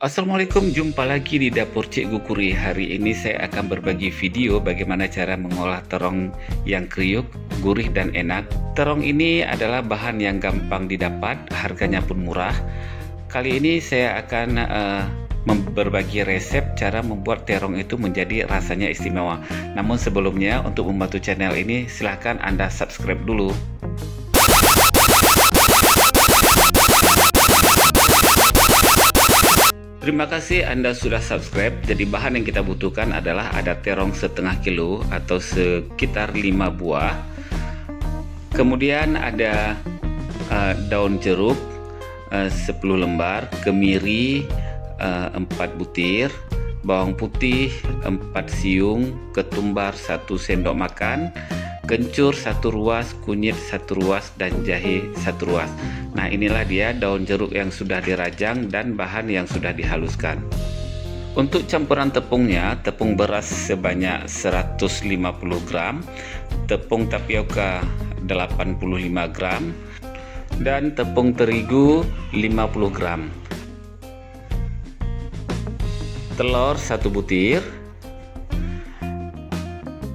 Assalamualaikum, jumpa lagi di Dapur Cikgu Kuri. Hari ini saya akan berbagi video bagaimana cara mengolah terong yang kriuk, gurih dan enak. Terong ini adalah bahan yang gampang didapat, harganya pun murah. Kali ini saya akan berbagi resep cara membuat terong itu menjadi rasanya istimewa. Namun sebelumnya, untuk membantu channel ini silahkan Anda subscribe dulu. Terima kasih Anda sudah subscribe. Jadi bahan yang kita butuhkan adalah ada terong setengah kilo atau sekitar 5 buah. Kemudian ada daun jeruk 10 lembar, kemiri 4 butir, bawang putih 4 siung, ketumbar 1 sendok makan, kencur 1 ruas, kunyit 1 ruas, dan jahe 1 ruas. Nah, inilah dia daun jeruk yang sudah dirajang dan bahan yang sudah dihaluskan. Untuk campuran tepungnya, tepung beras sebanyak 150 gram, tepung tapioka 85 gram, dan tepung terigu 50 gram. Telur 1 butir,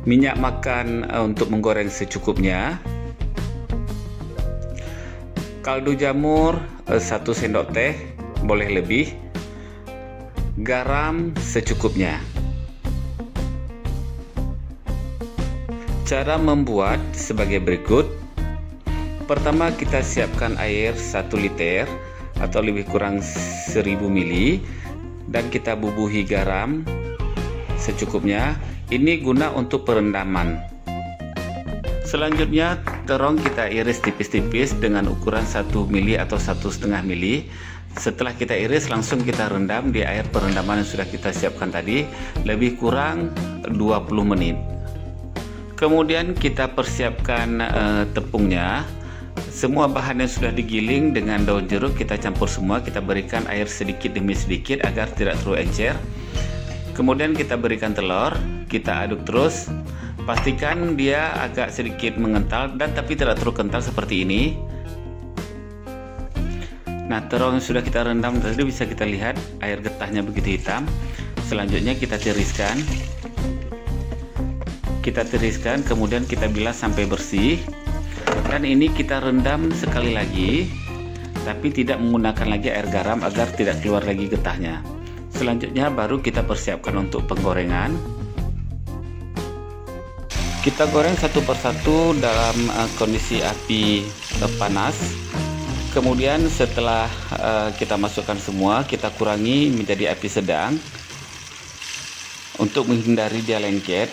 minyak makan untuk menggoreng secukupnya, kaldu jamur 1 sendok teh, boleh lebih, garam secukupnya. Cara membuat sebagai berikut. Pertama, kita siapkan air 1 liter atau lebih kurang 1000 ml dan kita bubuhi garam secukupnya. Ini guna untuk perendaman. Selanjutnya, terong kita iris tipis-tipis dengan ukuran 1 mili atau 1,5 mili. Setelah kita iris, langsung kita rendam di air perendaman yang sudah kita siapkan tadi, lebih kurang 20 menit. Kemudian kita persiapkan tepungnya. Semua bahan yang sudah digiling dengan daun jeruk kita campur semua, kita berikan air sedikit demi sedikit agar tidak terlalu encer. Kemudian kita berikan telur, kita aduk terus. Pastikan dia agak sedikit mengental dan tapi tidak terlalu kental seperti ini. Nah, terong yang sudah kita rendam tadi bisa kita lihat air getahnya begitu hitam. Selanjutnya kita tiriskan. Kita tiriskan, kemudian kita bilas sampai bersih. Dan ini kita rendam sekali lagi, tapi tidak menggunakan lagi air garam agar tidak keluar lagi getahnya. Selanjutnya baru kita persiapkan untuk penggorengan. Kita goreng satu persatu dalam kondisi api panas. Kemudian setelah kita masukkan semua, kita kurangi menjadi api sedang untuk menghindari dia lengket.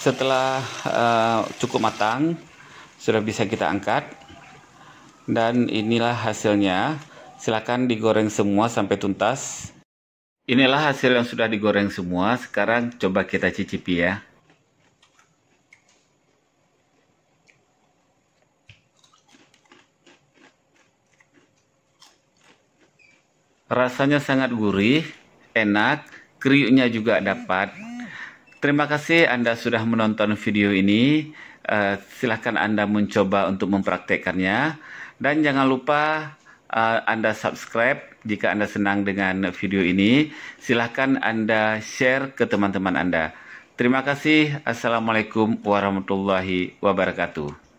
Setelah cukup matang, sudah bisa kita angkat. Dan inilah hasilnya. Silakan digoreng semua sampai tuntas. Inilah hasil yang sudah digoreng semua. Sekarang coba kita cicipi ya. Rasanya sangat gurih, enak, kriuknya juga dapat. Terima kasih Anda sudah menonton video ini. Silakan Anda mencoba untuk mempraktekkannya. Dan jangan lupa Anda subscribe jika Anda senang dengan video ini. Silahkan Anda share ke teman-teman Anda. Terima kasih. Assalamualaikum warahmatullahi wabarakatuh.